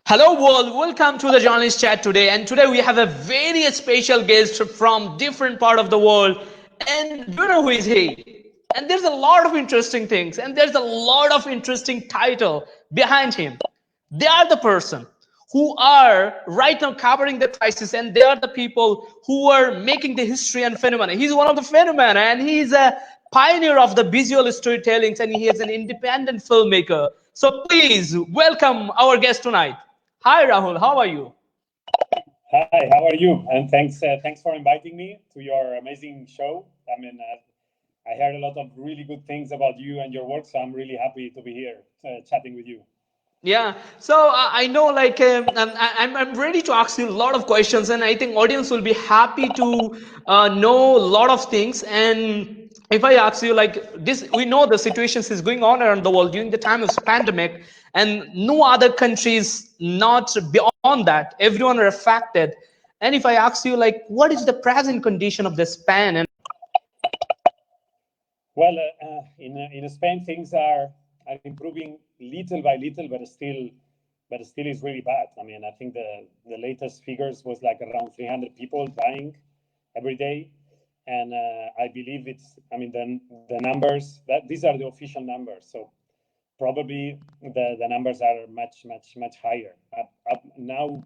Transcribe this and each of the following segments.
Hello world, welcome to the journalist chat today, and today we have a very special guest from different part of the world. And do you know who is he? And there's a lot of interesting things, and there's a lot of interesting title behind him. They are the person who are right now covering the crisis, and they are the people who are making the history and phenomena. He's one of the phenomena, and he's a pioneer of the visual storytelling, and he is an independent filmmaker. So please welcome our guest tonight. Hi Rahul, how are you? Hi, how are you? And thanks for inviting me to your amazing show. I heard a lot of really good things about you and your work, so I'm really happy to be here chatting with you. Yeah, so I know, like, I'm ready to ask you a lot of questions, and I think audience will be happy to know a lot of things. And if I ask you, like, this, we know the situations is going on around the world during the time of pandemic, and no other countries not beyond that. Everyone are affected. And if I ask you, like, what is the present condition of the span? And Well, in Spain, things are improving little by little, but still is really bad. I mean, I think the latest figures was like around 300 people dying every day, and I believe the numbers that these are the official numbers. So probably the numbers are much higher. Now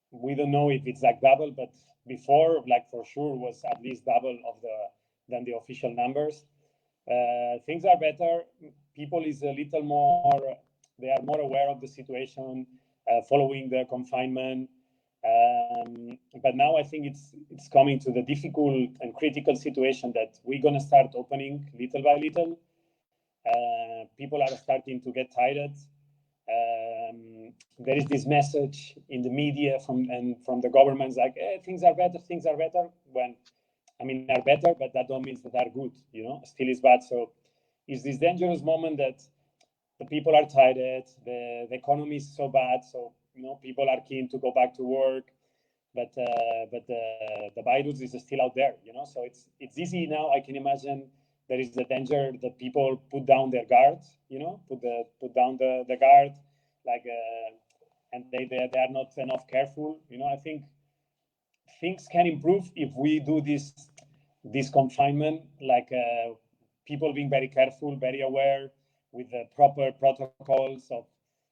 we don't know if it's like double, but before, like for sure, was at least double of than the official numbers. Things are better. People is a little more. They are more aware of the situation, following the confinement. But now I think it's coming to the difficult and critical situation that we're gonna start opening little by little. People are starting to get tired. There is this message in the media from the governments like, things are better, things are better. When are better, but that don't mean that they're good. Still is bad. So it's this dangerous moment that the people are tired. The economy is so bad. So people are keen to go back to work, but the virus is still out there. So it's easy now. I can imagine there is a danger that people put down their guard, put down the guard, like, and they are not enough careful. I think things can improve if we do this confinement, like, people being very careful, very aware, with the proper protocols of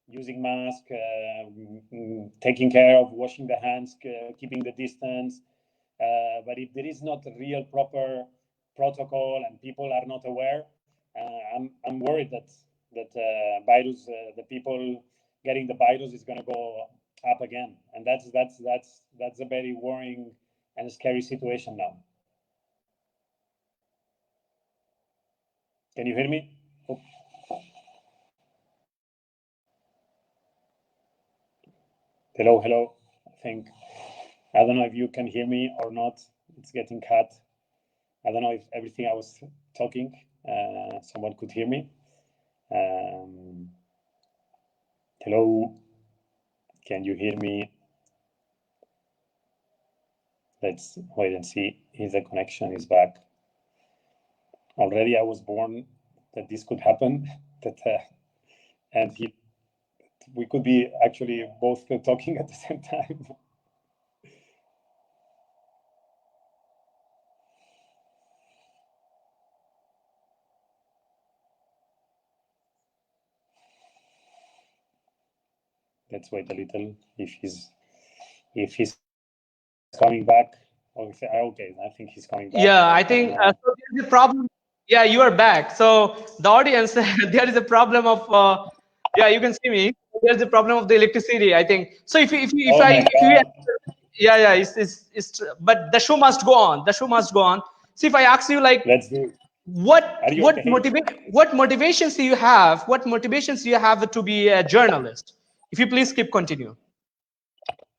using mask, taking care of washing the hands, keeping the distance. But if there is not a real proper protocol and people are not aware, I'm worried that virus, the people getting the virus is going to go up again, and that's a very worrying and scary situation now. Can you hear me? Oh. Hello. I don't know if you can hear me or not. It's getting cut. I don't know if everything I was talking, someone could hear me. Hello, can you hear me? Let's wait and see if the connection is back. Already I was born that this could happen, and we could be actually both talking at the same time. Let's wait a little if he's coming back. Okay, I think he's coming back. yeah, I think so there's a problem. Yeah, you are back. So the audience, there is a problem of. Yeah, you can see me. There's a problem of the electricity. I think so. Oh my God. Yeah, but the show must go on. The show must go on. So if I ask you, like, Let's do it. what Are you what okay? what motivations do you have? What motivations do you have to be a journalist? If you please keep continue.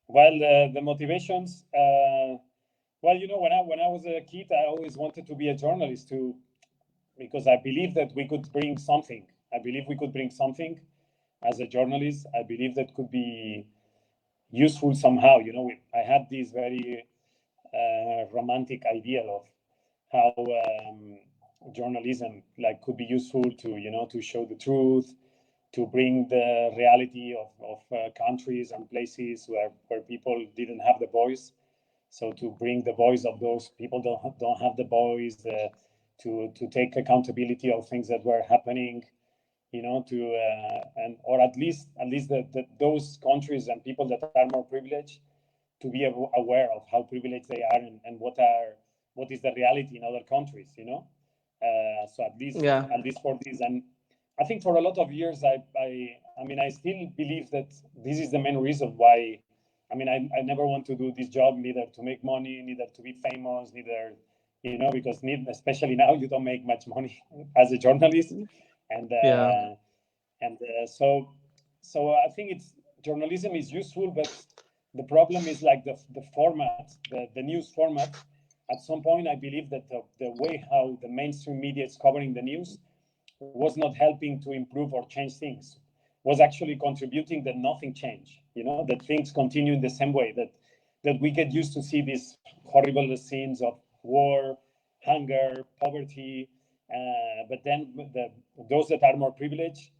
Well, the motivations. Well, when I was a kid, I always wanted to be a journalist too, because I believe that we could bring something. I believe we could bring something as a journalist. I believe that could be useful somehow. I had this very romantic ideal of how journalism, like, could be useful to to show the truth, to bring the reality of countries and places where people didn't have the voice. So to bring the voice of those people don't have the voice, to take accountability of things that were happening, and or at least those countries and people that are more privileged to be aware of how privileged they are and what is the reality in other countries, so at least for this. And I think for a lot of years, I still believe that this is the main reason why. I never want to do this job, neither to make money, neither to be famous, neither, because especially now you don't make much money as a journalist, so I think journalism is useful, but the problem is like the format, the news format. At some point, I believe that the way how the mainstream media is covering the news was not helping to improve or change things, was actually contributing that nothing changed, that things continue in the same way, that we get used to see these horrible scenes of war, hunger, poverty, but then those that are more privileged,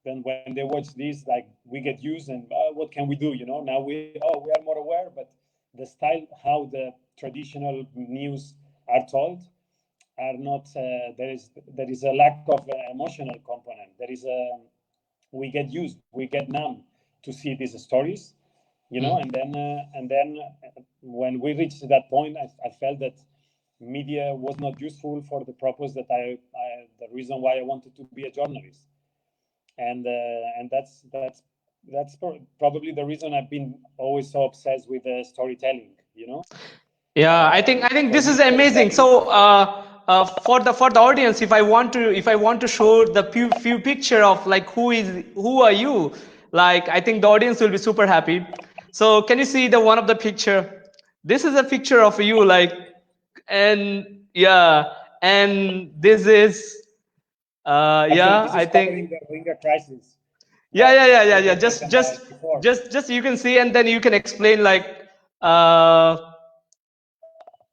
then when they watch this, like, we get used and what can we do? Now we are more aware, but the style how the traditional news are told are not. There is a lack of emotional component. We get used, we get numb to see these stories, and then when we reached that point, I felt that media was not useful for the purpose that the reason why I wanted to be a journalist. And that's probably the reason I've been always so obsessed with storytelling. Yeah, I think this is amazing. So for the audience, if I want to show the few picture of like who are you, like, I think the audience will be super happy. So can you see the one of the picture? This is a picture of you, like, and this is I think the Rohingya crisis. yeah. Just you can see, and then you can explain, like.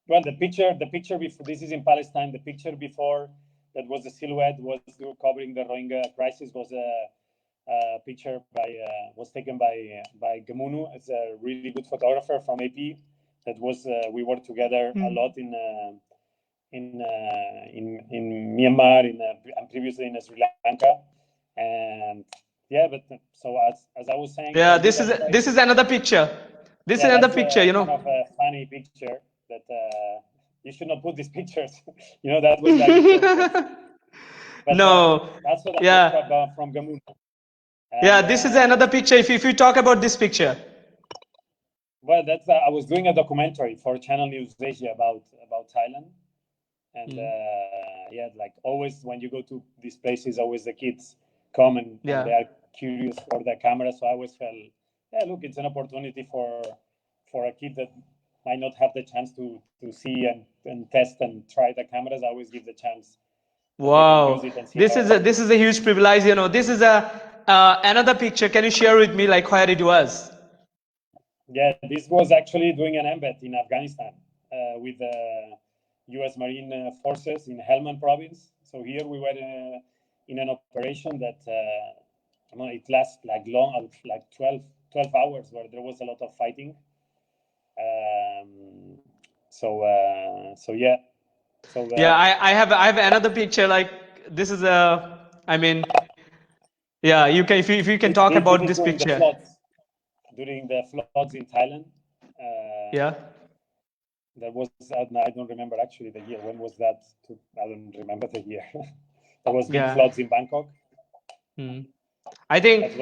Well, the picture before, this is in Palestine. The picture before, that was the silhouette, was covering the Rohingya crisis, was a picture was taken by Gamunu. It's a really good photographer from AP. That was we worked together a lot in Myanmar, and previously in Sri Lanka, and but so as I was saying, this is another picture. This is another picture, kind of a funny picture that you should not put these pictures. That was like. But no. That's what I was from Gamun. This is another picture. If you talk about this picture. Well, that's I was doing a documentary for Channel News Asia about Thailand, and like always when you go to these places, always the kids come and they are curious for the camera. So I always felt, look, it's an opportunity for a kid that might not have the chance to see and test and try the cameras. I always give the chance. Wow, this is a huge privilege. This is another picture. Can you share with me, like, where it was? Yeah, this was actually doing an embed in Afghanistan with the U.S. Marine Forces in Helmand province. So here we were in an operation that it lasted like 12 hours, where there was a lot of fighting. I have another picture. Like, this is you can if you can talk about this picture. During the floods in Thailand. There was, I don't remember actually the year. When was that? I don't remember the year. There was big floods in Bangkok. I think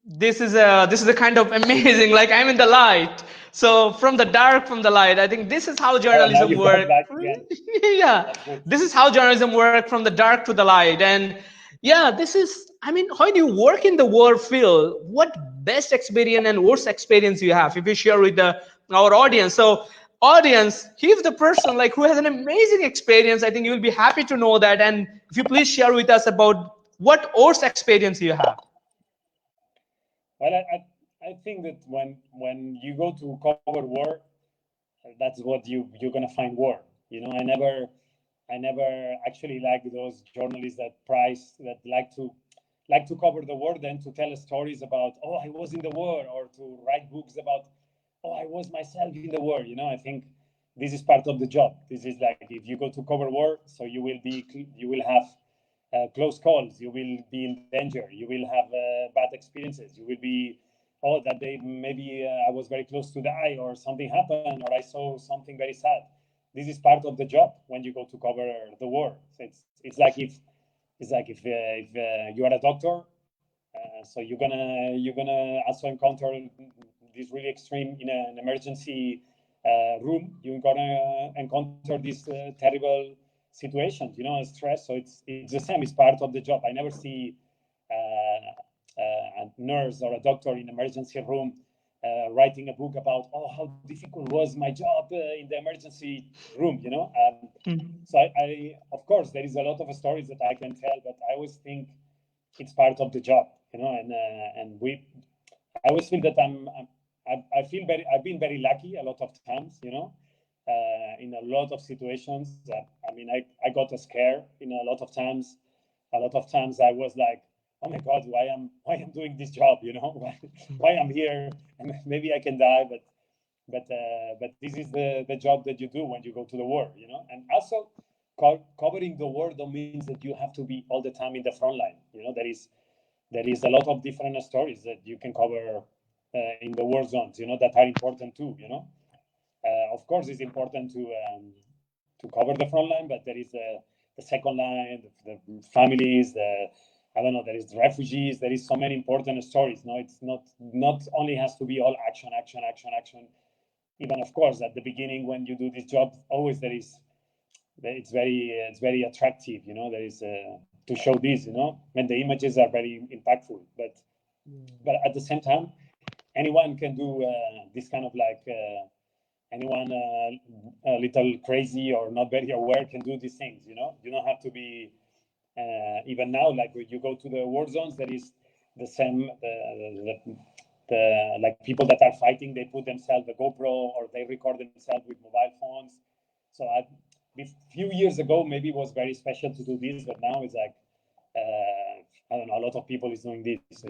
this is a kind of amazing. Like, I'm in the light. So from the dark, from the light. I think this is how journalism works. This is how journalism works, from the dark to the light. And this is. How do you work in the war field? What best experience and worst experience you have? If you share with our audience. So, audience, he's the person like who has an amazing experience. I think you will be happy to know that. And if you please share with us about what worst experience you have. Well, I think that when you go to cover war, that's what you're gonna find war. I never actually like those journalists that like to cover the war, then to tell stories about, oh, I was in the war, or to write books about, oh, I was myself in the war. I think this is part of the job. This is like, if you go to cover war, so you will have close calls, you will be in danger, you will have bad experiences, you will be, oh, that day maybe I was very close to die, or something happened, or I saw something very sad. This is part of the job when you go to cover the war. It's like if you are a doctor, so you're gonna also encounter this really extreme in an emergency room. You're gonna encounter these terrible situations, stress. So it's the same. It's part of the job. I never see a nurse or a doctor in emergency room writing a book about, oh, how difficult was my job in the emergency room. So I of course there is a lot of stories that I can tell, but I always think it's part of the job, and I always feel that I've been very lucky a lot of times, in a lot of situations. I got a scare in a lot of times. A lot of times I was like, oh my God, why I'm doing this job, why I'm here, and maybe I can die, but this is the job that you do when you go to the war, and also covering the war don't means that you have to be all the time in the front line. There is a lot of different stories that you can cover in the war zones, that are important too. Of course, it's important to cover the front line, but there is the second line, the families, I don't know, there is the refugees. There is so many important stories. No, it's not only has to be all action. Even of course at the beginning when you do this job, always it's very attractive. There is to show this. When the images are very impactful, but at the same time, anyone can do this kind of like. Anyone a little crazy or not very aware can do these things. You don't have to be. Even now, like when you go to the war zones, there is the same. The like people that are fighting, they put themselves a GoPro or they record themselves with mobile phones. So a few years ago, maybe it was very special to do this, but now it's like I don't know. A lot of people is doing this.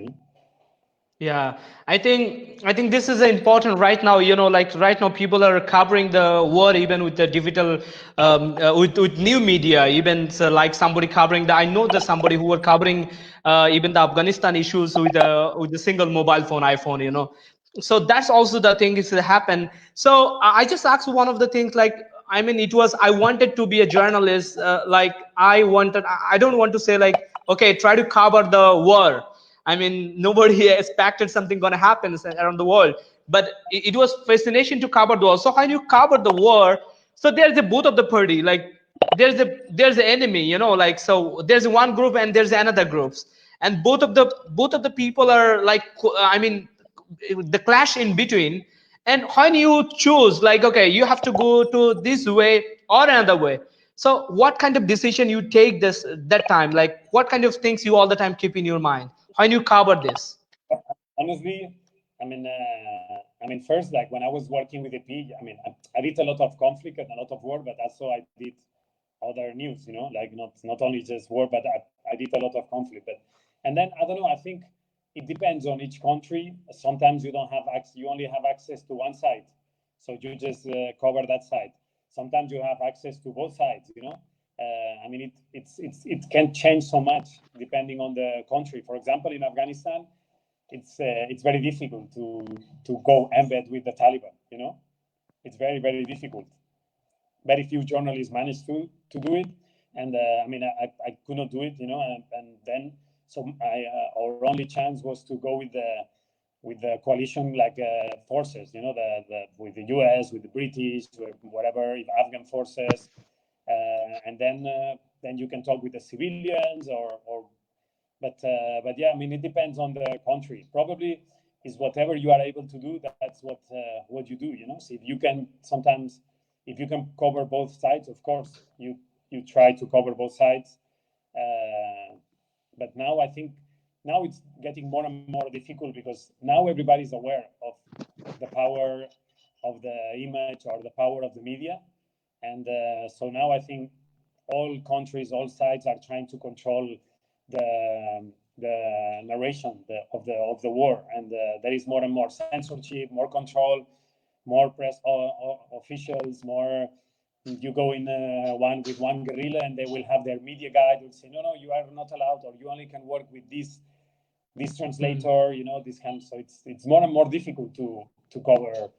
Yeah, I think this is important right now. Like right now, people are covering the war even with the digital, with new media. Even so, like somebody covering the. I know that somebody who were covering even the Afghanistan issues with the single mobile phone, iPhone. So that's also the thing is to happen. So I just asked one of the things like. I mean, I wanted to be a journalist. Like I don't want to say like, okay, try to cover the war. I mean, nobody expected something going to happen around the world, but it was fascination to cover the war. So how do you cover the war? So there's a both of the party, like there's the enemy, like so there's one group and there's another groups, and both of the people are like, I mean, the clash in between. And when you choose, like, okay, you have to go to this way or another way. So what kind of decision you take that time? Like what kind of things you all the time keep in your mind when you cover this? Honestly, first, like when I was working with the P, I did a lot of conflict and a lot of war, but also I did other news, like not only just war, but I did a lot of conflict. And then I don't know. I think it depends on each country. Sometimes you don't have access; you only have access to one side, so you just cover that side. Sometimes you have access to both sides. It can change so much depending on the country. For example, in Afghanistan, it's very difficult to go embed with the Taliban. It's very, very difficult. Very few journalists manage to do it, and I could not do it. And then so our only chance was to go with the coalition like forces. With the US, with the British, with whatever, Afghan forces, and then you can talk with the civilians or. But yeah, it depends on the country. Probably is whatever you are able to do. That's what you do. So if you can cover both sides, of course you try to cover both sides. But now I think it's getting more and more difficult because now everybody's aware of the power of the image or the power of the media, and so now I think all countries, all sides are trying to control the narration of the war, and there is more and more censorship, more control, more press officials, more. You go in one with one guerrilla, and they will have their media guide will say, no, you are not allowed, or you only can work with this translator, this kind. So it's more and more difficult to cover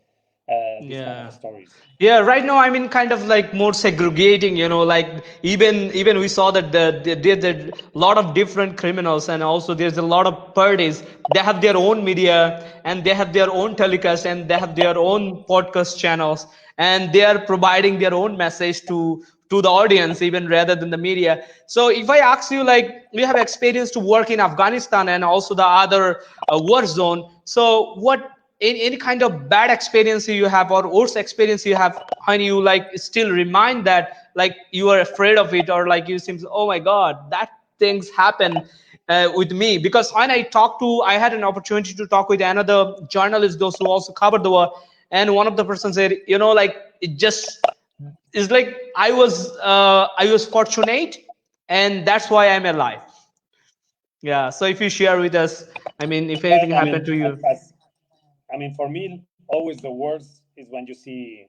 these kind of stories. Yeah, right now I mean kind of like more segregating, like even we saw that there's a lot of different criminals, and also there's a lot of parties. They have their own media, and they have their own telecast, and they have their own podcast channels, and they are providing their own message to the audience even rather than the media. So if I ask you, like, you have experience to work in Afghanistan and also the other war zone, so what any kind of bad experience you have or worse experience you have, when you like still remind that, like, you are afraid of it, or like you seem, oh my god, that things happen with me? Because when I had an opportunity to talk with another journalist, those who also covered the war, and one of the person said, like, it just is like I was fortunate, and that's why I'm alive. Yeah, so if you share with us, I mean, if anything happened to you. For me, always the worst is when you see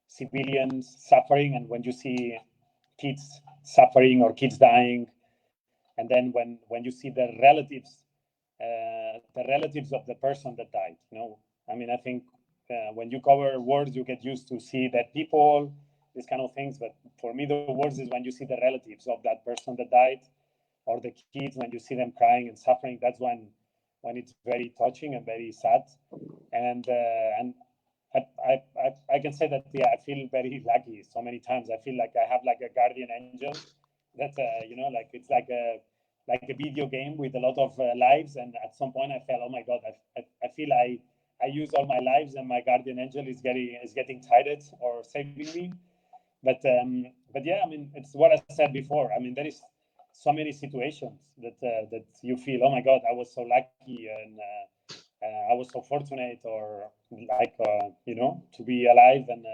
civilians suffering, and when you see kids suffering or kids dying, and then when you see the relatives of the person that died. I think when you cover wars, you get used to see that people, these kind of things. But for me, the worst is when you see the relatives of that person that died, or the kids, when you see them crying and suffering. That's when it's very touching and very sad. And I can say that, I feel very lucky. So many times I feel like I have like a guardian angel that like it's like a video game with a lot of lives. And at some point I felt, oh my god, I feel I use all my lives, and my guardian angel is getting tired or saving me. But yeah, it's what I said before. There is so many situations that you feel, oh my god, I was so lucky, and I was so fortunate, or like to be alive. And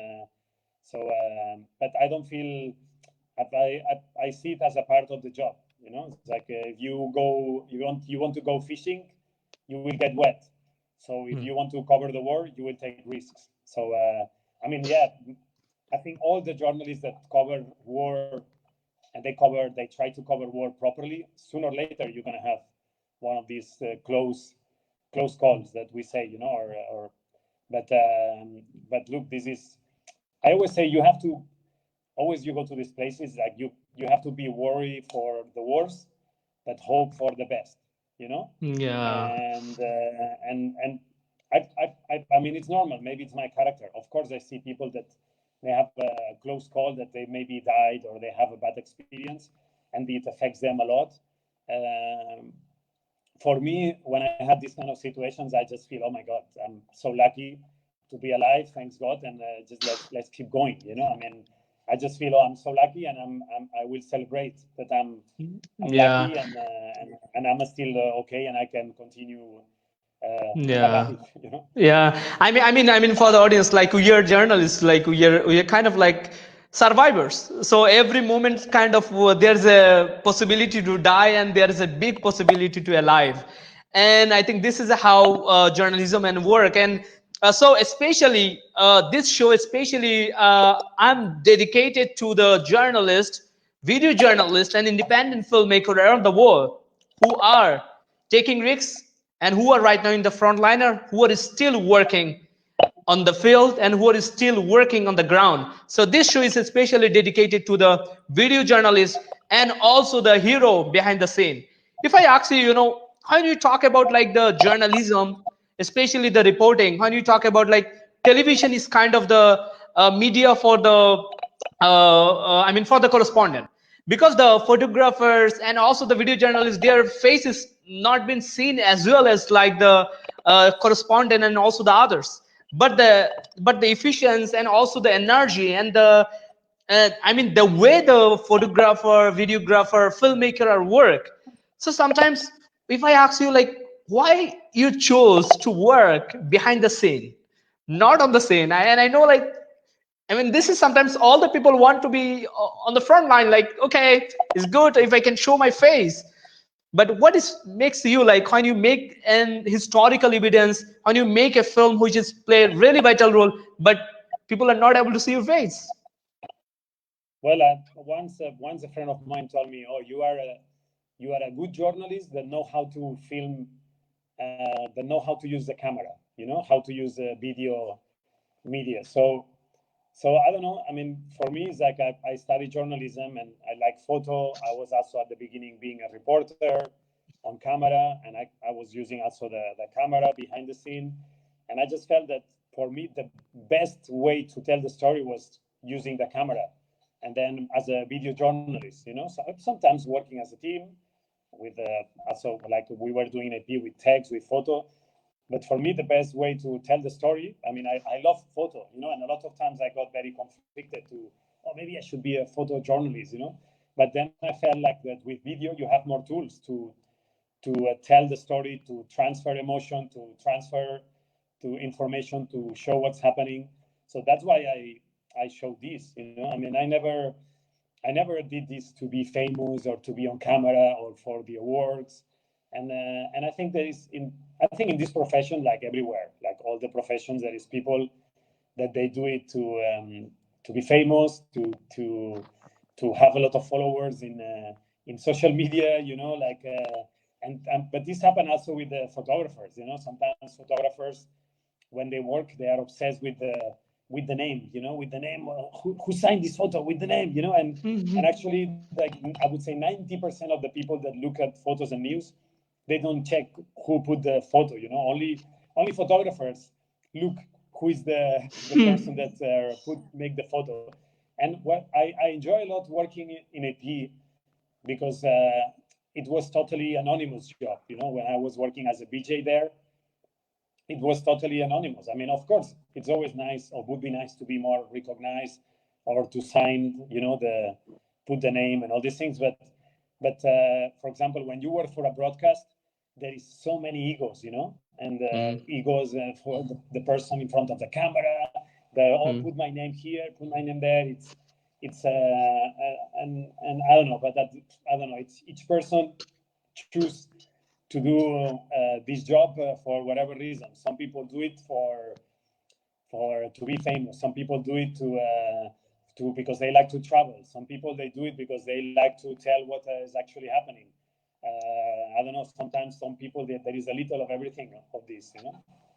but I don't feel. I see it as a part of the job. It's like if you want to go fishing, you will get wet. So if you want to cover the war, you will take risks. So yeah, I think all the journalists that cover war, and they try to cover war properly, sooner or later you're gonna have one of these close calls that we say, but look, this is. I always say you have to. Always you go to these places, like you have to be worried for the worst, but hope for the best. Yeah. And it's normal. Maybe it's my character. Of course, I see people that they have a close call, that they maybe died or they have a bad experience, and it affects them a lot. For me, when I have these kind of situations, I just feel, oh my god, I'm so lucky to be alive, thanks God, and just let's keep going. I just feel, oh, I'm so lucky, and I will celebrate that I'm lucky, and I'm still okay, and I can continue. Yeah. Alive, Yeah. I mean, for the audience, like, we are journalists, like we are kind of like survivors. So every moment, kind of, there's a possibility to die, and there is a big possibility to alive. And I think this is how journalism and work. And so especially this show, especially I'm dedicated to the journalist, video journalist, and independent filmmaker around the world who are taking risks, and who are right now in the front liner, who are still working on the field, and who are still working on the ground. So this show is especially dedicated to the video journalist and also the hero behind the scene. If I ask you, how do you talk about like the journalism, especially the reporting, when you talk about like television is kind of the media for the for the correspondent, because the photographers and also the video journalists, their face is not been seen as well as like the correspondent and also the others, but the efficiency and also the energy and the the way the photographer, videographer, filmmaker are work. So sometimes if I ask you, like, why you chose to work behind the scene, not on the scene, and I know, like, I mean, this is sometimes all the people want to be on the front line. Like, okay, it's good if I can show my face. But what is makes you like when you make an historical evidence, when you make a film which is play a really vital role, but people are not able to see your face? Well, once a friend of mine told me, "Oh, you are a good journalist that know how to film, that know how to use the camera. You know how to use video media." So I don't know. I mean, for me, it's like I studied journalism and I like photo. I was also at the beginning being a reporter on camera, and I was using also the camera behind the scene. And I just felt that for me, the best way to tell the story was using the camera. And then as a video journalist, you know, so sometimes working as a team with also like we were doing AP with text, with photo. But for me, the best way to tell the story, I mean, I love photo, you know, and a lot of times I got very conflicted to, oh, maybe I should be a photojournalist, you know. But then I felt like that with video, you have more tools to tell the story, to transfer emotion, to transfer to information, to show what's happening. So that's why I showed this, you know. I mean, I never did this to be famous or to be on camera or for the awards. And I think I think in this profession, like everywhere, like all the professions, there is people that they do it to be famous, to have a lot of followers in social media, you know, like and but this happened also with the photographers, you know. Sometimes photographers, when they work, they are obsessed with the name, you know, with the name, who signed this photo with the name, you know, and actually, like I would say, 90% of the people that look at photos and news, they don't check who put the photo, you know. Only photographers look who is the person that make the photo. And what I enjoy a lot working in AP because it was totally anonymous job, you know. When I was working as a BJ there, it was totally anonymous. I mean, of course, it's always nice or would be nice to be more recognized or to sign, you know, the put the name and all these things. But for example, when you work for a broadcast, there is so many egos, you know, and egos for the person in front of the camera. Put my name here, put my name there. It's and I don't know, but that I don't know. It's each person choose to do this job for whatever reason. Some people do it for to be famous. Some people do it to because they like to travel. Some people they do it because they like to tell what is actually happening. I don't know. Sometimes some people there is a little of everything of this, you know.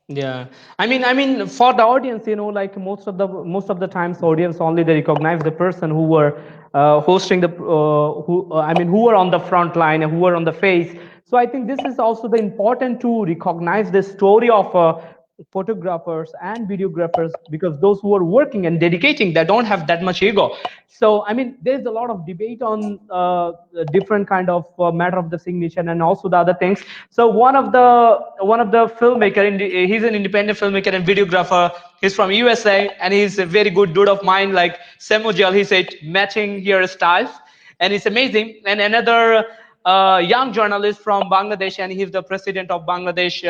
Yeah, I mean, for the audience, you know, like most of the times, audience only they recognize the person who were hosting the who were on the front line and who were on the face. So I think this is also the important to recognize the story of photographers and videographers, because those who are working and dedicating, they don't have that much ego. So I mean, there's a lot of debate on different kind of matter of the signature and also the other things. So one of the filmmaker, he's an independent filmmaker and videographer. He's from USA and he's a very good dude of mine, like Samuel. He said matching hairstyles, and it's amazing. And another young journalist from Bangladesh, and he's the president of Bangladesh.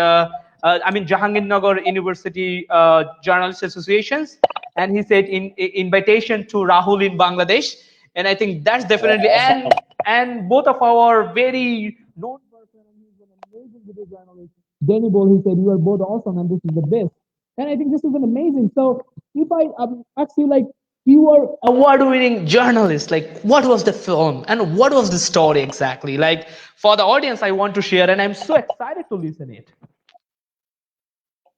Jahangirnagar University Journalists Associations, and he said invitation to Rahul in Bangladesh, and I think that's definitely Awesome. and both of our very known person, and he's an amazing video journalist. Danny Ball, he said you are both awesome, and this is the best, and I think this is an amazing. So if I ask you like you are award-winning journalist, like what was the film and what was the story exactly? Like for the audience, I want to share, and I'm so excited to listen it.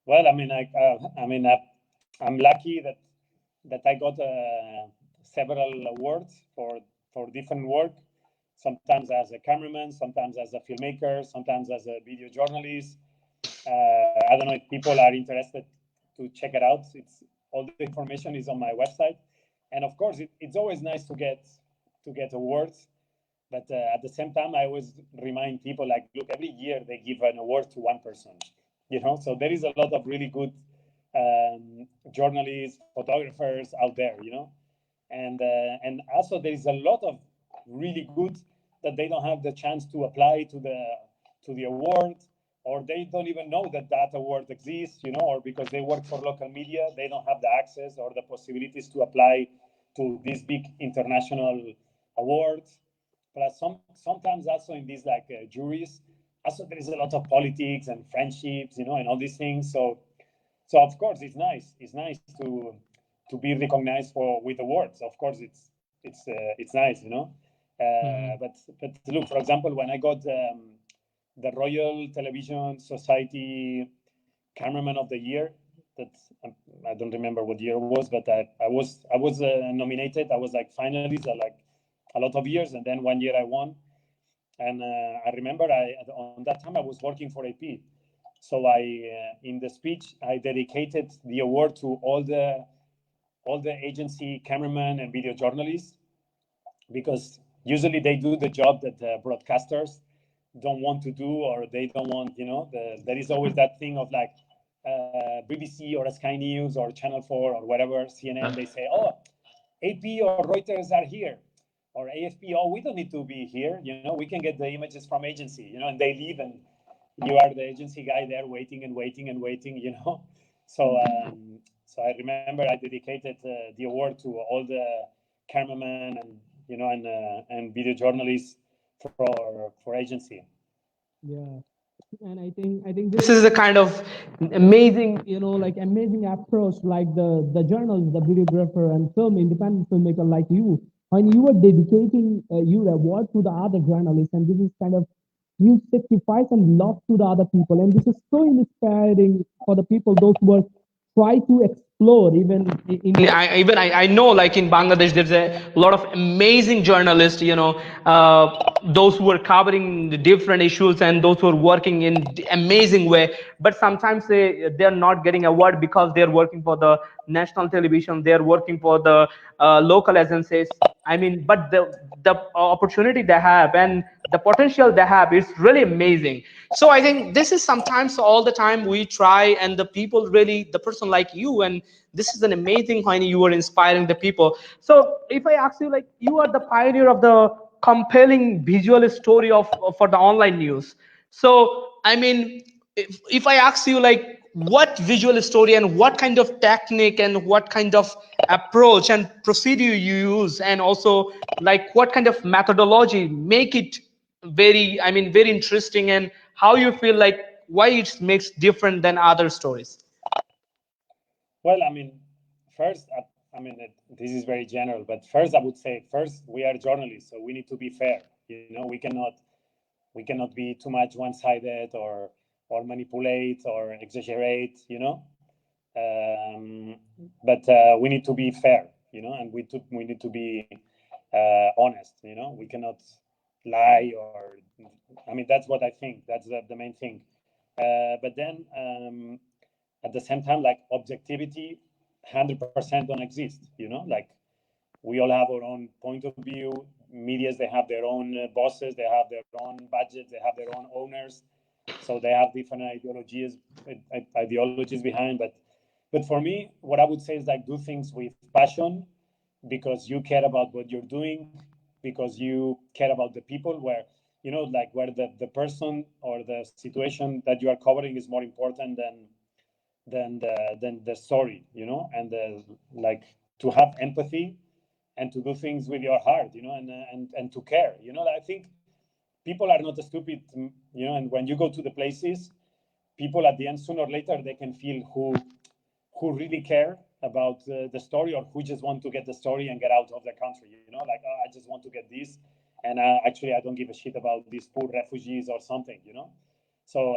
Well, I mean, I'm lucky that I got several awards for different work. Sometimes as a cameraman, sometimes as a filmmaker, sometimes as a video journalist. I don't know if people are interested to check it out. It's all the information is on my website, and of course, it's always nice to get awards. But at the same time, I always remind people like, look, every year they give an award to one person, you know. So there is a lot of really good journalists, photographers out there, you know, and also there is a lot of really good that they don't have the chance to apply to the award, or they don't even know that that award exists, or because they work for local media, they don't have the access or the possibilities to apply to these big international awards. Plus, sometimes also in these like juries, also there is a lot of politics and friendships, and all these things. So of course it's nice. It's nice to be recognized for with awards. Of course it's nice, But look, for example, when I got the Royal Television Society Cameraman of the Year, that I don't remember what year it was, but I was nominated. I was like finalist like a lot of years, and then one year I won. And I remember on that time I was working for AP. So in the speech, I dedicated the award to all the agency cameramen and video journalists, because usually they do the job that the broadcasters don't want to do, or they don't want, there is always that thing of like BBC or Sky News or Channel 4 or whatever, CNN, they say, oh, AP or Reuters are here, or AFP, oh, we don't need to be here, we can get the images from agency, and they leave, and you are the agency guy there waiting and waiting and waiting, So I remember I dedicated the award to all the cameramen and and video journalists for agency. Yeah. And I think this is a kind of amazing, like amazing approach, like the journalist, the videographer and independent filmmaker like you, when you are dedicating your award to the other journalists, and this is kind of you sacrifice and love to the other people, and this is so inspiring for the people, those who are try to explore even I know, like in Bangladesh there's a lot of amazing journalists, those who are covering the different issues and those who are working in amazing way, but sometimes they're not getting award because they're working for the national television, they're working for the local agencies. I mean, but the opportunity they have and the potential they have is really amazing. So I think this is sometimes all the time we try, and the people really, the person like you, and this is an amazing when you are inspiring the people. So if I ask you, like, you are the pioneer of the compelling visual story of for the online news. So I mean, if I ask you, like, what visual story and what kind of technique and what kind of approach and procedure you use, and also like what kind of methodology make it very, I mean, very interesting, and how you feel like why it makes different than other stories? Well, I mean, first, this is very general, but first I would say, first, we are journalists, so we need to be fair. We cannot be too much one-sided or manipulate or exaggerate. But we need to be fair. And we need to be honest. We cannot lie, or that's what I think. That's the main thing. But then at the same time, like, objectivity 100% don't exist. Like, we all have our own point of view. Medias, they have their own bosses, they have their own budgets, they have their own owners, so they have different ideologies behind. But for me, what I would say is, like, do things with passion, because you care about what you're doing, because you care about the people, where where the person or the situation that you are covering is more important than the story, and like, to have empathy and to do things with your heart, and to care. I think people are not stupid, and when you go to the places, people at the end, sooner or later, they can feel who really care about the story, or who just want to get the story and get out of the country, like, oh, I just want to get this, and actually I don't give a shit about these poor refugees or something, So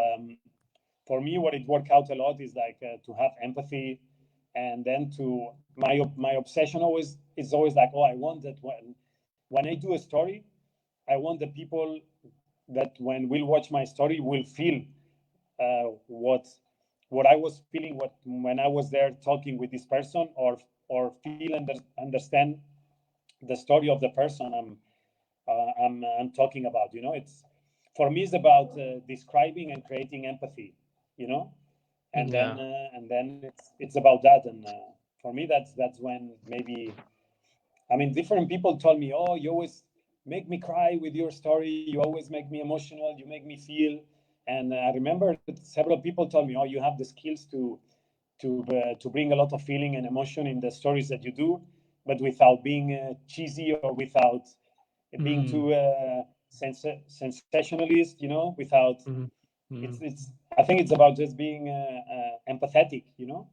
for me, what it worked out a lot is, like, to have empathy, and then to my obsession is always like, oh, I want that when I do a story, I want the people that when will watch my story will feel what I was feeling when I was there talking with this person, or feel and understand the story of the person I'm talking about. It's, for me, it's about describing and creating empathy. And then it's about that. And for me, that's when maybe, different people told me, oh, you always make me cry with your story, you always make me emotional, you make me feel. And I remember that several people told me, "Oh, you have the skills to bring a lot of feeling and emotion in the stories that you do, but without being cheesy or without being too sensationalist, you know, without it's I think it's about just being empathetic, you know."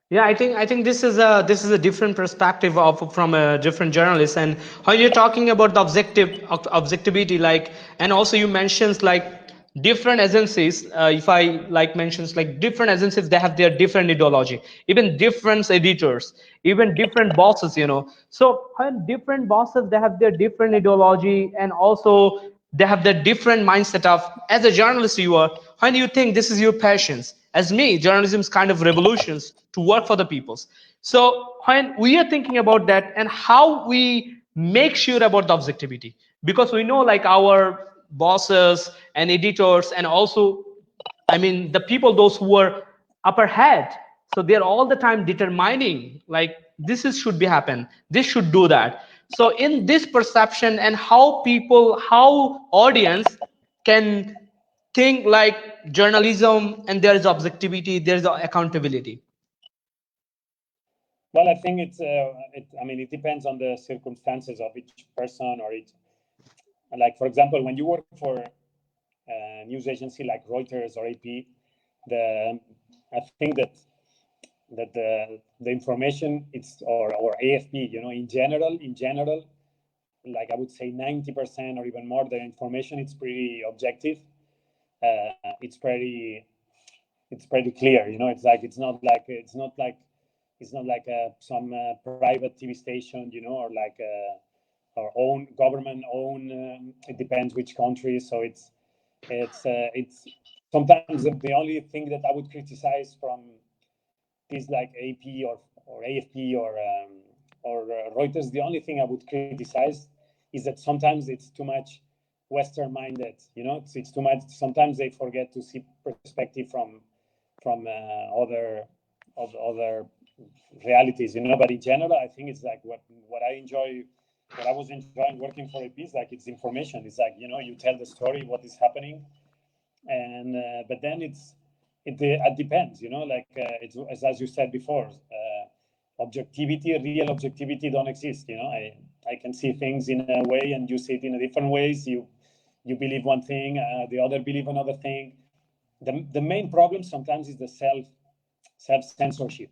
Yeah, I think this is a different perspective of from a different journalist. And how you're talking about the objectivity, like, and also you mentions like different agencies. If I like mentions like different agencies, they have their different ideology, even different editors, even different bosses. So when different bosses, they have their different ideology, and also they have the different mindset of, as a journalist you are, when you think this is your passions. As me, journalism is kind of revolutions to work for the peoples. So when we are thinking about that and how we make sure about the objectivity, because we know like our bosses and editors, and also the people, those who are upper head, so they're all the time determining like this is should be happen, this should do that. So in this perception, and how people, how audience can think like journalism, and there is objectivity, there is accountability. Well, I think it depends on the circumstances of each person or each. Like, for example, when you work for a news agency like Reuters or AP, I think that the information, it's or AFP, in general, like I would say 90% or even more, the information, it's pretty objective. It's pretty clear. It's like it's not like some private TV station, or like our own government own. It depends which country. So it's sometimes the only thing that I would criticize from is like AP or AFP or Reuters. The only thing I would criticize is that sometimes it's too much Western minded. It's too much. Sometimes they forget to see perspective from other realities. But in general, I think it's like what I was enjoying working for AP is like it's information. It's like you tell the story, what is happening, and but then it depends. Like it's as you said before, real objectivity don't exist. I can see things in a way and you see it in a different ways. You believe one thing, the other believe another thing. The main problem sometimes is the self censorship.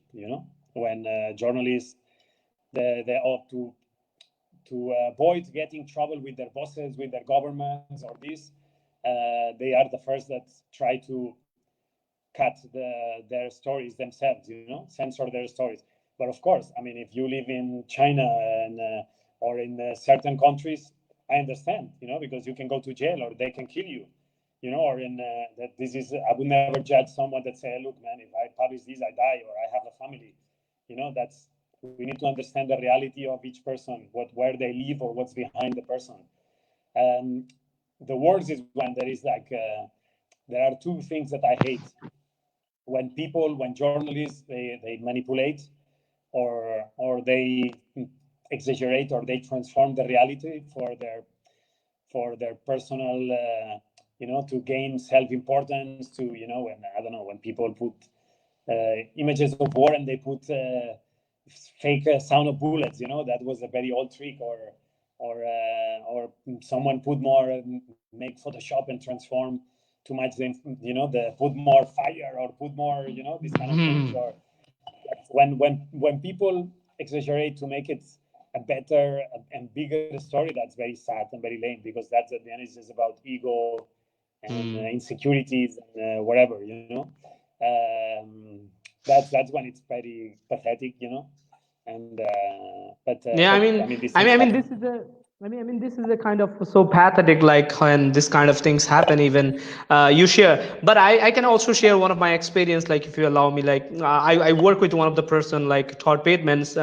When journalists they ought to avoid getting trouble with their bosses, with their governments, or this, they are the first that try to cut their stories themselves. Censor their stories. But of course, if you live in China and or in certain countries, I understand. Because you can go to jail or they can kill you. Or in that this is, I would never judge someone that say, look, man, if I publish this, I die, or I have a family. That's, we need to understand the reality of each person, where they live or what's behind the person. The worst is when there is like, there are two things that I hate. When journalists, they manipulate or they exaggerate or they transform the reality for their personal, to gain self-importance, to, when, I don't know, when people put images of war and they put fake sound of bullets, that was a very old trick, or someone put more, make Photoshop and transform too much, the put more fire or put more, these kind of things. Or when people exaggerate to make it a better and bigger story, that's very sad and very lame, because that's at the end is just about ego and insecurities and whatever. That's when it's very pathetic, and but Yeah, this is a kind of so pathetic, like when this kind of things happen, even you share. But I can also share one of my experience, like if you allow me, like I work with one of the person like Todd Bateman's.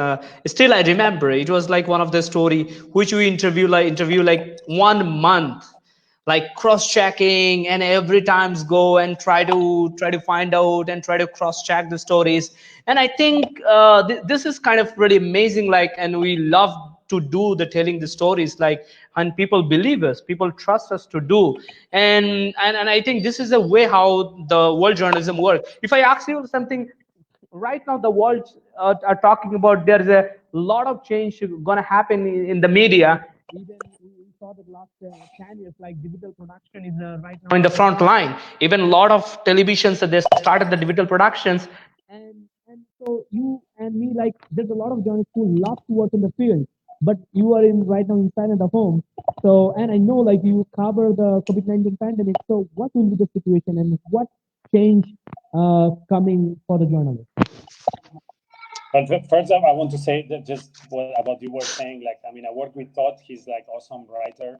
Still, I remember it was like one of the story which we interview like 1 month, like cross checking, and every times go and try to find out and try to cross check the stories. And I think this is kind of really amazing, like, and we love to do the telling the stories, like, and people believe us, people trust us to do. And I think this is a way how the world journalism works. If I ask you something, right now the world are talking about, there's a lot of change going to happen in the media. Even we saw that last 10 years, like digital production is right now in the front line. Even a lot of televisions, they started the digital productions. And so you and me, like, there's a lot of journalists who love to work in the field, but you are in right now inside at the home. So, and I know, like, you cover the COVID-19 pandemic. So what will be the situation, and what change coming for the journalists? But first off, I want to say that just what about you were saying, like, I mean, I work with Todd. He's like awesome writer.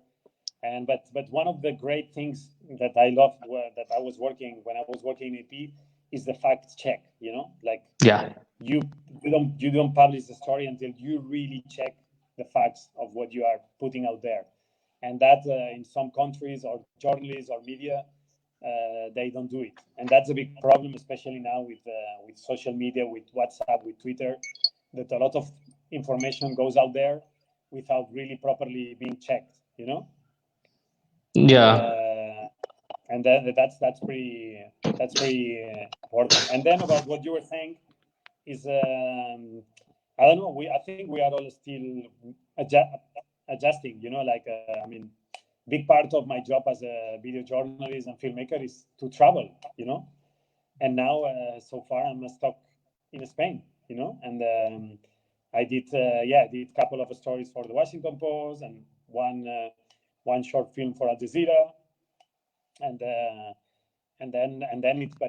And but one of the great things that I loved that I was working when I was working in AP is the fact check. You know, like, Yeah. you don't publish the story until you really check the facts of what you are putting out there, and that in some countries or journalists or media, they don't do it, and that's a big problem, especially now with social media, with WhatsApp, with Twitter, that a lot of information goes out there without really properly being checked. You know. Yeah. And that's pretty important. And then about what you were saying is, I don't know. I think we are all still adjusting. You know, like, I mean, big part of my job as a video journalist and filmmaker is to travel. You know, and now so far I'm stuck in Spain. You know, and I did I did a couple of stories for the Washington Post and one short film for Al Jazeera, and then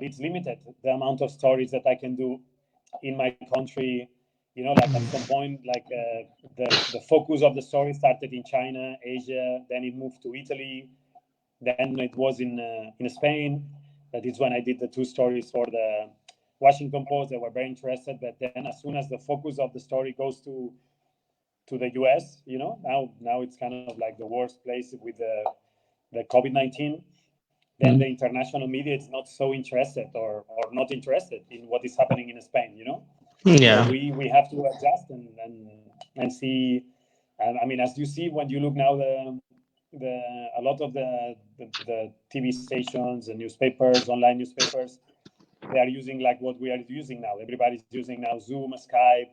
it's limited, the amount of stories that I can do in my country. You know, like, at some point, like, the focus of the story started in China, Asia, then it moved to Italy, then it was in Spain. That is when I did the 2 stories for the Washington Post. They were very interested, but then as soon as the focus of the story goes to the US, you know, now it's kind of like the worst place with the COVID-19. Then the international media is not so interested or not interested in what is happening in Spain, you know. Yeah. So we have to adjust and see. And I mean, as you see when you look now, a lot of the TV stations and newspapers, online newspapers, they are using like what we are using now. Everybody's using now Zoom, Skype.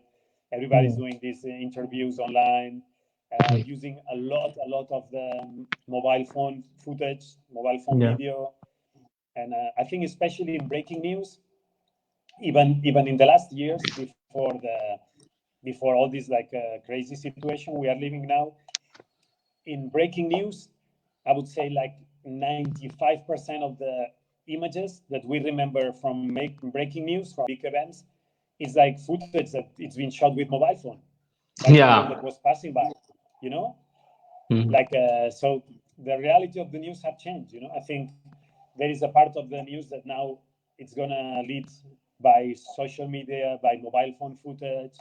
Everybody's doing these interviews online, using a lot of the mobile phone footage, mobile phone video. And I think especially in breaking news, even in the last years before all this like crazy situation we are living now, in breaking news, I would say like 95% of the images that we remember from breaking news, from big events, is like footage that it's been shot with mobile phone. Like that was passing by, you know? Like, so the reality of the news have changed, you know? I think there is a part of the news that now it's gonna lead by social media, by mobile phone footage,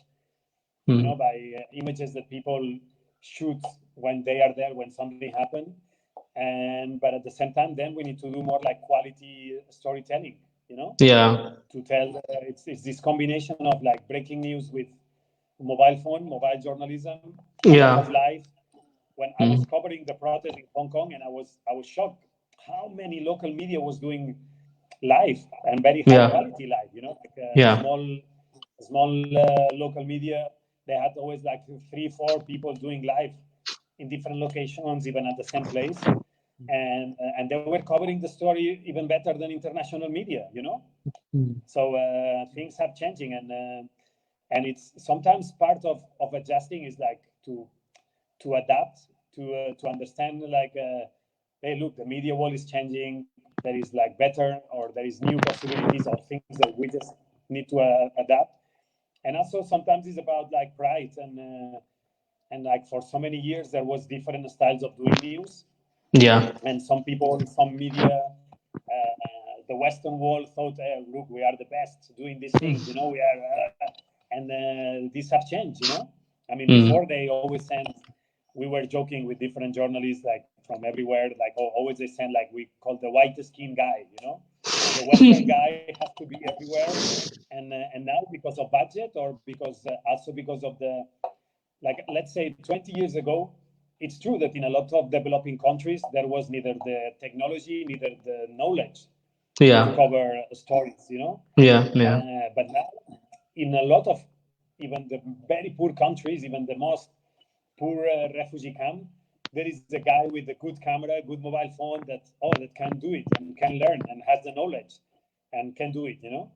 you know, by images that people shoot when they are there, when something happened. But at the same time, then we need to do more like quality storytelling, you know? Yeah. To tell, it's this combination of like breaking news with mobile phone, mobile journalism, of live. When I was covering the protest in Hong Kong, and I was shocked how many local media was doing live and very high quality live, you know, like small local media. They had always like 3-4 people doing live in different locations, even at the same place, and they were covering the story even better than international media, you know. So things are changing, and it's sometimes part of adjusting is like to adapt, to understand, like, hey, look, the media world is changing. There is like better, or there is new possibilities or things that we just need to adapt. And also sometimes it's about like pride, and like for so many years there was different styles of doing news. And some people, some media, the Western world thought, look, we are the best doing these things, you know, we are, and these have changed, you know. I mean, before they always sent, we were joking with different journalists, like from everywhere, like always they send, like, we call the white skin guy, you know, the Western guy has to be everywhere. And now because of budget, or because also because of the like let's say 20 years ago, it's true that in a lot of developing countries there was neither the technology, neither the knowledge to cover stories, you know. But now, in a lot of even the very poor countries, even the most poor refugee camp, there is a guy with a good camera, good mobile phone that can do it and can learn and has the knowledge and can do it, you know.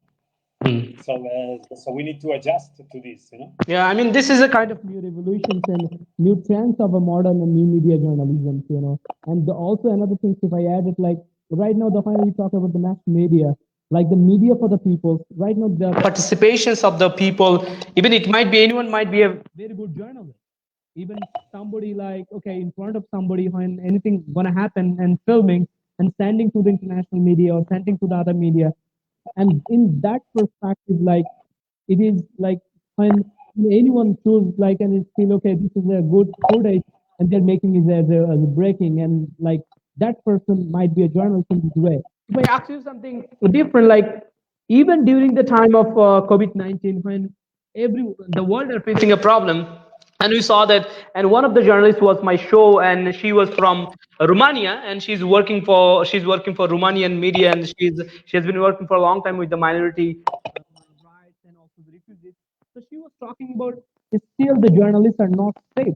So we need to adjust to this, you know. Yeah, I mean, this is a kind of new revolutions and new trends of a modern and new media journalism, you know. And also another thing, if I add it, like right now, the final we talk about the mass media, like the media for the people. Right now, the participations of the people, even it might be anyone might be a very good journalist. Even somebody like, okay, in front of somebody when anything gonna happen and filming and sending to the international media or sending to the other media. And in that perspective, like it is like when anyone choose like and it's feel okay, this is a good footage and they're making it as a breaking and like that person might be a journalist in this way. If I ask you something different, like even during the time of COVID-19 when the world are facing a problem and we saw that and one of the journalists was my show and she was from Romania and she's working for Romanian media and she has been working for a long time with the minority rights and also the refugees. So she was talking about still the journalists are not safe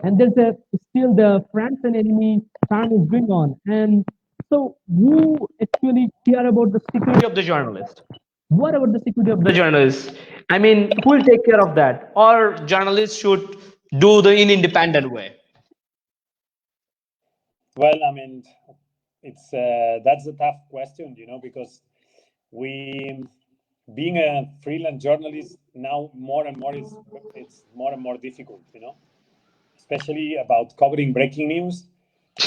and there's a still the friends and enemy time is going on. And so who actually care about the security of the journalist? What about the security of the journalist? I mean, who will take care of that? Or journalists should do the in independent way? Well, I mean, it's that's a tough question, you know, because we being a freelance journalist now more and more it's more and more difficult, you know, especially about covering breaking news.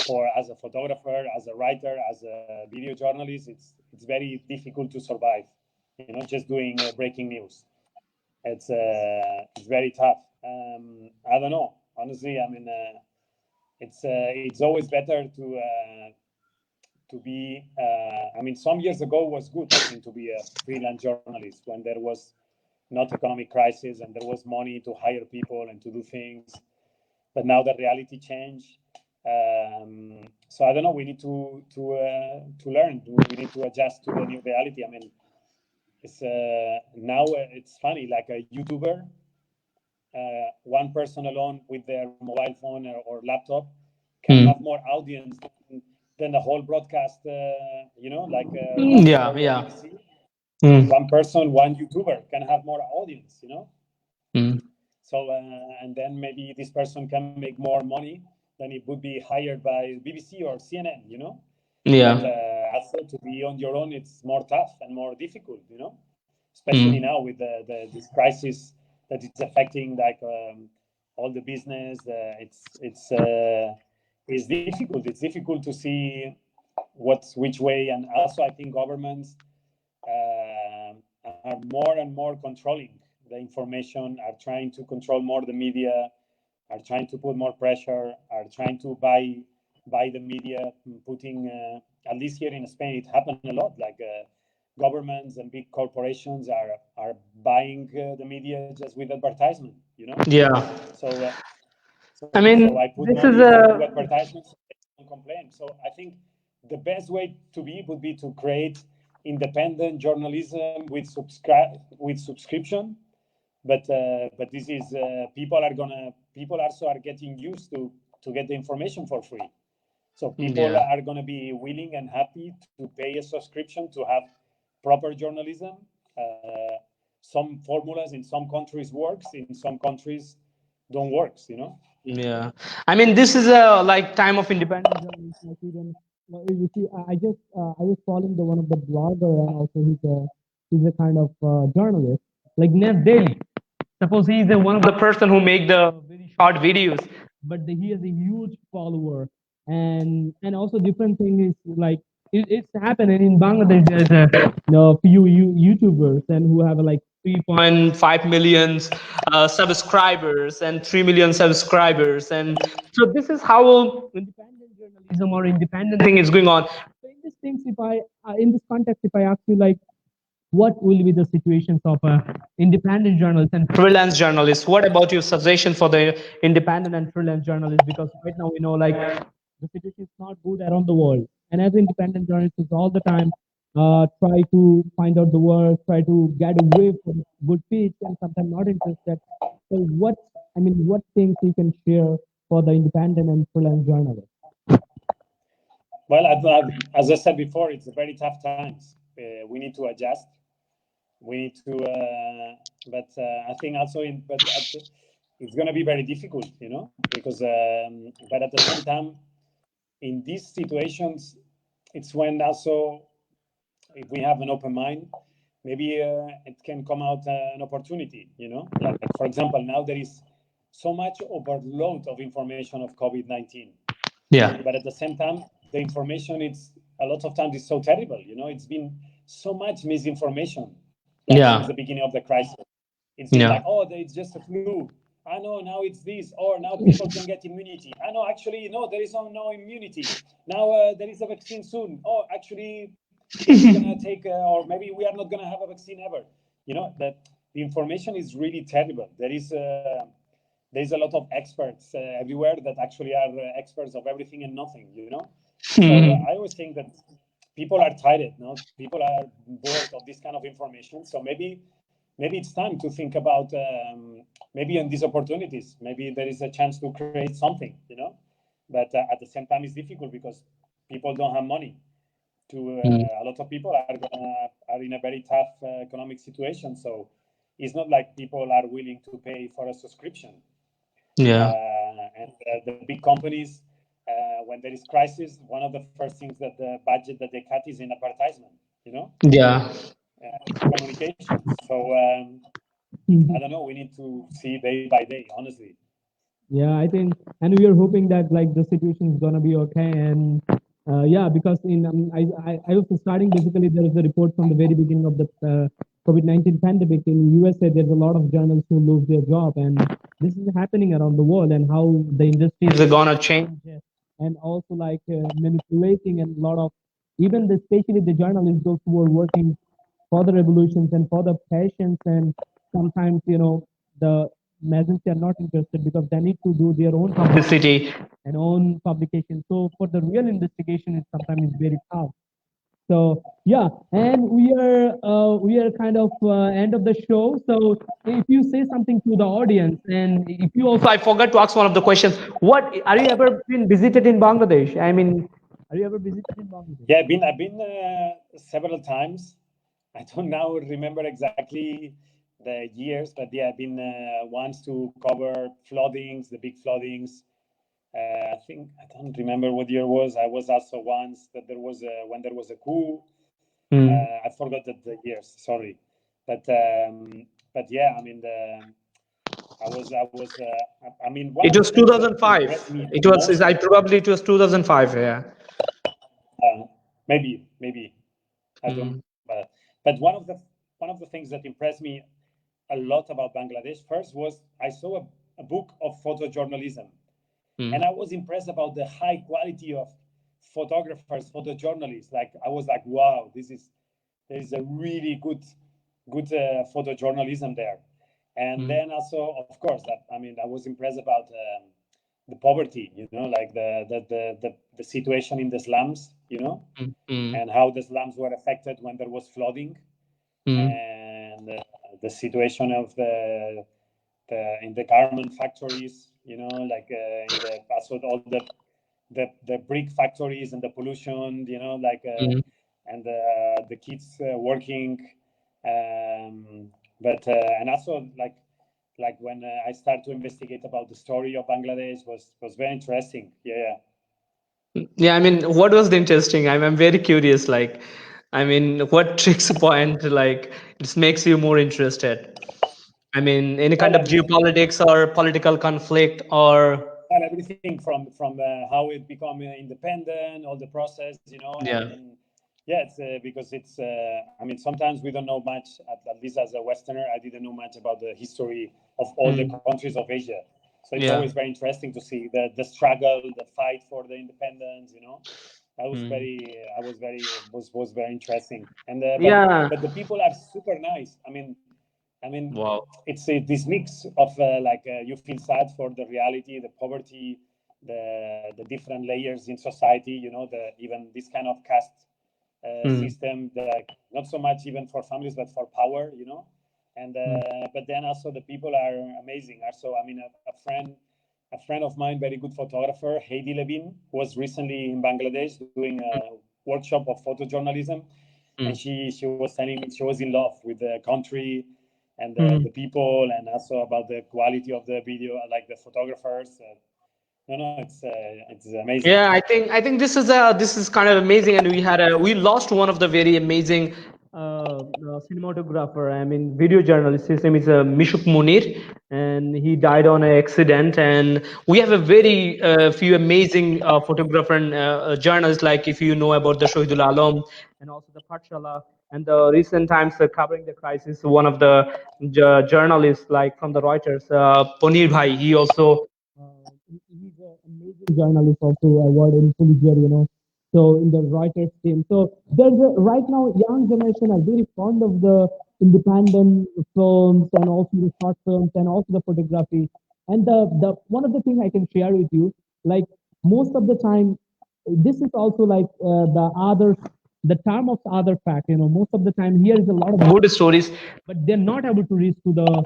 For as a photographer, as a writer, as a video journalist, it's very difficult to survive. You know, just doing breaking news. It's very tough. I don't know. Honestly, I mean, it's always better to be. I mean, some years ago was good, I think, to be a freelance journalist when there was not economic crisis and there was money to hire people and to do things. But now the reality changed. So I don't know. We need to learn. We need to adjust to the new reality. I mean, it's now it's funny. Like a YouTuber, one person alone with their mobile phone or laptop can have more audience than the whole broadcast. You know, like BBC. One person, one YouTuber can have more audience. You know. So and then maybe this person can make more money than it would be hired by BBC or CNN, you know. But also to be on your own, it's more tough and more difficult, you know. Especially now with this crisis that it's affecting like all the business. It's difficult. It's difficult to see which way, and also I think governments are more and more controlling the information, are trying to control more the media, are trying to put more pressure, are trying to buy the media, putting at least here in Spain it happened a lot. Like governments and big corporations are buying the media just with advertisement. You know. So I mean, so I put this money is into a advertisements and complain. So I think the best way to be would be to create independent journalism with subscription. But this is people also are getting used to get the information for free. So people are gonna be willing and happy to pay a subscription to have proper journalism. Some formulas in some countries works, in some countries don't works. You know. Yeah, I mean, this is a like time of independent journalism. Like even, you see, I was following the one of the blogger and also he's a kind of journalist like Nev Daily. Suppose he is one of the person who make the very short videos, but he has a huge follower, and also different thing is like it's happening in Bangladesh. There's few YouTubers and who have like 3.5 million subscribers and 3 million subscribers, and so this is how independent journalism or independent thing is going on. So in this things, if I in this context, if I ask you like what will be the situations of independent journalists and freelance journalists? What about your suggestion for the independent and freelance journalists? Because right now we know like the situation is not good around the world, and as independent journalists all the time try to find out the work, try to get away from good pitch, and sometimes not interested. So what things you can share for the independent and freelance journalists? Well, as I said before, it's very tough times. We need to adjust. We need to, but I think also it's going to be very difficult, because, but at the same time, in these situations, it's when also, if we have an open mind, maybe it can come out an opportunity, like for example, now there is so much overload of information of COVID-19. Yeah. But at the same time, the information, it's a lot of times is so terrible, it's been so much misinformation since the beginning of the crisis. It's been like, oh, it's just a flu. I know, now it's this, or now people can get immunity. I know, actually, no, there is no immunity. Now there is a vaccine soon. Oh, actually, it's going to take, or maybe we are not going to have a vaccine ever. That the information is really terrible. There's a lot of experts everywhere that actually are experts of everything and nothing, So I always think that people are tired, people are bored of this kind of information. So maybe it's time to think about maybe on these opportunities. Maybe there is a chance to create something, But at the same time, it's difficult because people don't have money. A lot of people are in a very tough economic situation. So it's not like people are willing to pay for a subscription. Yeah. And the big companies, when there is crisis, one of the first things that the budget that they cut is in advertisement, Yeah. Communication. So I don't know. We need to see day by day, honestly. Yeah, I think, and we are hoping that like the situation is gonna be okay. And yeah, because in I was starting basically there is a report from the very beginning of the COVID-19 pandemic in USA. There's a lot of journalists who lose their job, and this is happening around the world. And how the industries are gonna change, and also like manipulating and a lot of even especially the journalists those who are working for the revolutions and for the patients, and sometimes the magazines are not interested because they need to do their own publicity and own publication. So for the real investigation, it sometimes is very tough. So yeah, and we are kind of end of the show. So if you say something to the audience, and if you also, I forgot to ask one of the questions. What are you ever been visited in Bangladesh? I mean, are you ever visited in Bangladesh? Yeah, I've been several times. I don't now remember exactly the years, but yeah, I've been once to cover floodings, the big floodings. I think I don't remember what year it was. I was also once that there was when there was a coup. I forgot the years. Sorry, but yeah, I mean I was. I mean, It was 2005. It was. I probably it was 2005. Yeah. Maybe I don't. But one of the things that impressed me a lot about Bangladesh first was I saw a book of photojournalism, and I was impressed about the high quality of photographers, photojournalists. Like I was like, wow, there is a really good photojournalism there. And then also, of course, I was impressed about the poverty, like the situation in the slums, and how the slums were affected when there was flooding, and the situation of in the garment factories, like also all the brick factories and the pollution, like and the kids working, but and also like when I started to investigate about the story of Bangladesh was very interesting. Yeah. Yeah, I mean, what was the interesting? I'm very curious. Like, I mean, what tricks point like it makes you more interested? I mean, any kind of geopolitics or political conflict or everything from how it become independent, all the process, and yeah, it's because it's I mean, sometimes we don't know much, at least as a Westerner. I didn't know much about the history of all the countries of Asia, so it's always very interesting to see the struggle, the fight for the independence, That was was very interesting. And Yeah. but the people are super nice. I mean, Wow. it's this mix of you feel sad for the reality, the poverty, the different layers in society. You know, even this kind of caste system. Not so much even for families, but for power. You know, and but then also the people are amazing. Also, I mean, a friend of mine, very good photographer, Heidi Levin, was recently in Bangladesh doing a workshop of photojournalism, and she was telling me she was in love with the country and the people, and also about the quality of the video, like the photographers. No, it's amazing. Yeah, I think this is kind of amazing, and we lost one of the very amazing cinematographer. I mean, video journalist. His name is Mishuk Munir, and he died on an accident. And we have a very few amazing photographer and journalists, like if you know about the Shahidul Alam and also the Patshala. And the recent times covering the crisis, one of the journalists, like from the Reuters, Ponir Bhai, he also he's an amazing journalist, also award in Pulitzer, So in the Reuters team. So right now young generation are very fond of the independent films and also the short films and also the photography. And the one of the things I can share with you, like most of the time, this is also like the term of the other fact. Most of the time here is a lot of good stories, but they're not able to reach to the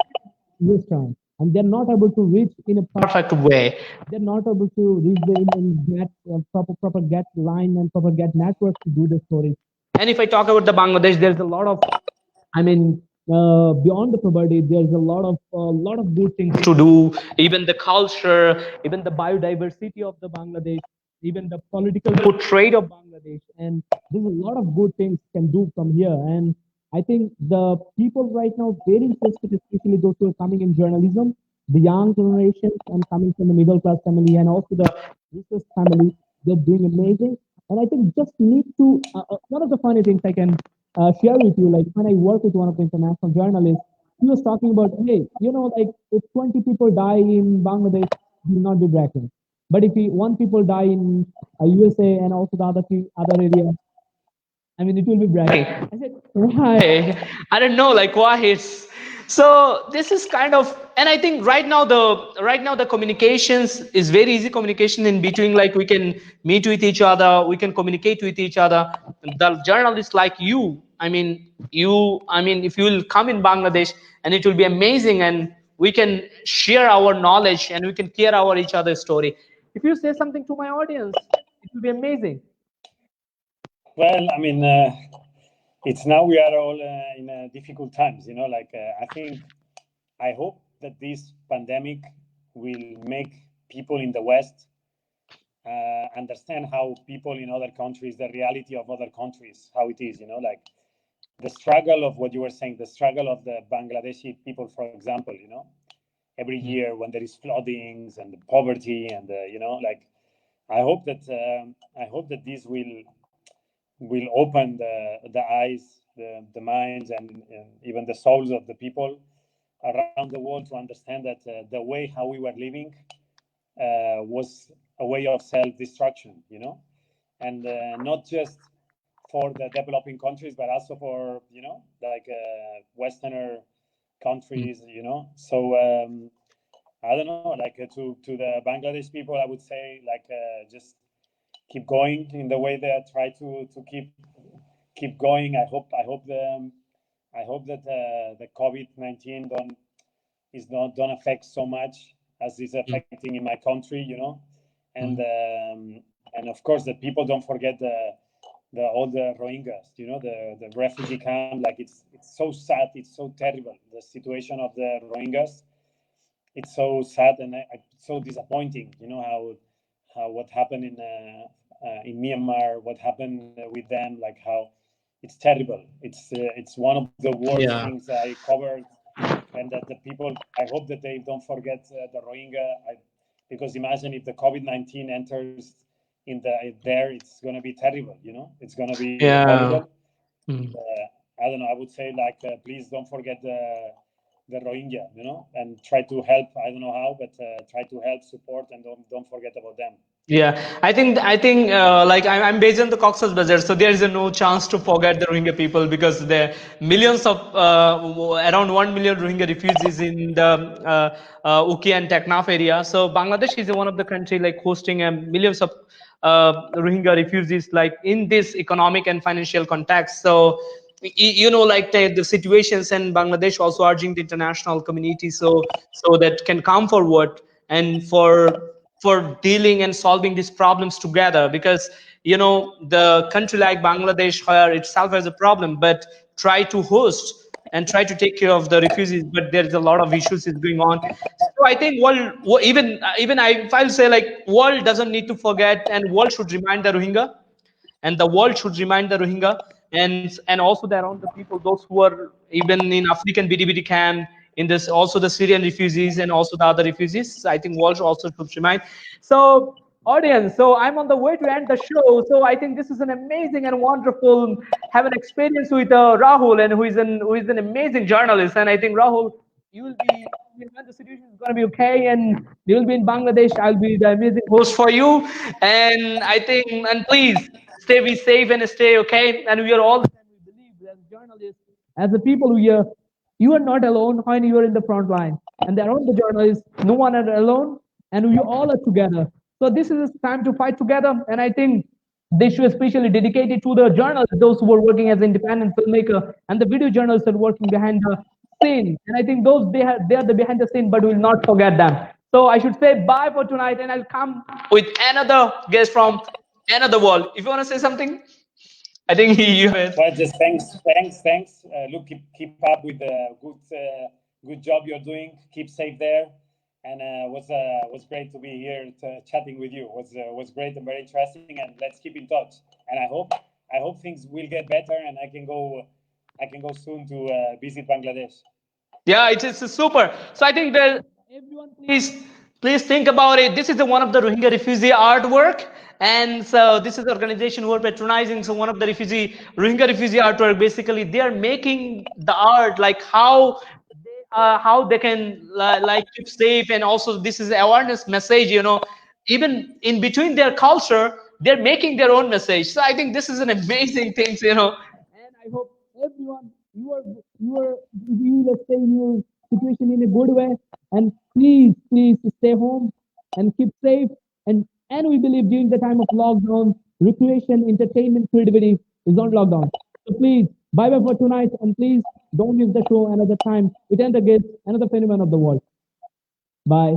this time, and they're not able to reach in a perfect way. They're not able to reach get proper get line and proper get network to do the stories. And if I talk about the Bangladesh, there's a lot of, I mean, beyond the poverty, there's a lot of good things to do. Even the culture, even the biodiversity of the Bangladesh, even the political portrait of Bangladesh, and there's a lot of good things can do from here. And I think the people right now very interested, especially those who are coming in journalism, the young generation and coming from the middle class family and also the research family. They're doing amazing. And I think just need to one of the funny things I can share with you, like when I work with one of the international journalists, he was talking about, hey, like if 20 people die in Bangladesh, he will not be bragging. But if one people die in USA and also the other area, I mean, it will be bragging. I said, why? I don't know, like why it's so. This is kind of, and I think right now the communications is very easy communication in between. Like we can meet with each other, we can communicate with each other. The journalists like you, if you will come in Bangladesh, and it will be amazing, and we can share our knowledge and we can hear our each other's story. If you say something to my audience, it will be amazing. Well, I mean, it's now we are all in difficult times. I hope that this pandemic will make people in the West understand how people in other countries, the reality of other countries, how it is. Like the struggle of what you were saying, the struggle of the Bangladeshi people, for example. Every year when there is floodings and the poverty and I hope that this will open the eyes, the minds, and even the souls of the people around the world to understand that the way how we were living was a way of self-destruction, and not just for the developing countries, but also for Westerner countries, So I don't know, to the Bangladesh people, I would say just keep going in the way they try to keep going. I hope that the COVID-19 don't affect so much as it's affecting in my country, and of course that people don't forget all the Rohingyas, the refugee camp. Like it's so sad, it's so terrible, the situation of the Rohingyas. It's so sad and it's so disappointing. How what happened in Myanmar, what happened with them, like how it's terrible. It's one of the worst things I covered, and that the people. I hope that they don't forget the Rohingya, because imagine if the COVID-19 enters in there, it's gonna be terrible. It's gonna be horrible. I don't know. I would say please don't forget the Rohingya, and try to help. I don't know how, but try to help, support, and don't forget about them. Yeah, I think like I'm based in the Cox's Bazar, so there is a no chance to forget the Rohingya people because there are millions of around 1 million Rohingya refugees in the Uki and Teknaf area. So Bangladesh is one of the country like hosting millions of Rohingya refugees like in this economic and financial context. So you know like the situations in Bangladesh also urging the international community so that can come forward and for dealing and solving these problems together because you know the country like Bangladesh where itself has a problem but try to host and try to take care of the refugees but there is a lot of issues is going on. So I think even I if I'll say like world doesn't need to forget and world should remind the Rohingya and the world should remind the Rohingya and also the around the people, those who are even in African BDBD camp, in this also the Syrian refugees and also the other refugees. I think world also should remind. So audience, so I'm on the way to end the show. So I think this is an amazing and wonderful have an experience with Rahul and who is an amazing journalist. And I think Rahul, you will be when the situation is going to be okay and you will be in Bangladesh. I'll be the amazing host for you. And I think, and please stay be safe and stay okay. And we are all, and we believe as journalists, as the people who are, you are not alone when you are in the front line. And around the journalists, no one are alone, and we all are together. So this is time to fight together. And I think they should especially dedicate it to the journalists, those who are working as independent filmmaker, and the video journalists that are working behind the scene. And I think those they are the behind the scene, but we'll not forget them. So I should say bye for tonight, and I'll come with another guest from another world. If you want to say something, I think you have it. Well, just thanks. Look, keep up with the good job you're doing. Keep safe there, and was great to be here chatting with you. Was great and very interesting. And let's keep in touch. And I hope things will get better, and I can go soon to visit Bangladesh. Yeah, it is super. So I think that everyone, please think about it. This is the one of the Rohingya refugee artwork, and so this is the organization who are patronizing. So one of the Rohingya refugee artwork, basically, they are making the art like how they can like keep safe, and also this is awareness message. You know, even in between their culture, they're making their own message. So I think this is an amazing thing. You know, and I hope everyone you will stay in your situation in a good way, and please stay home and keep safe, and we believe during the time of lockdown recreation entertainment creativity is on lockdown. So please bye bye for tonight, and please don't miss the show another time with another guest, another phenomenon of the world. Bye.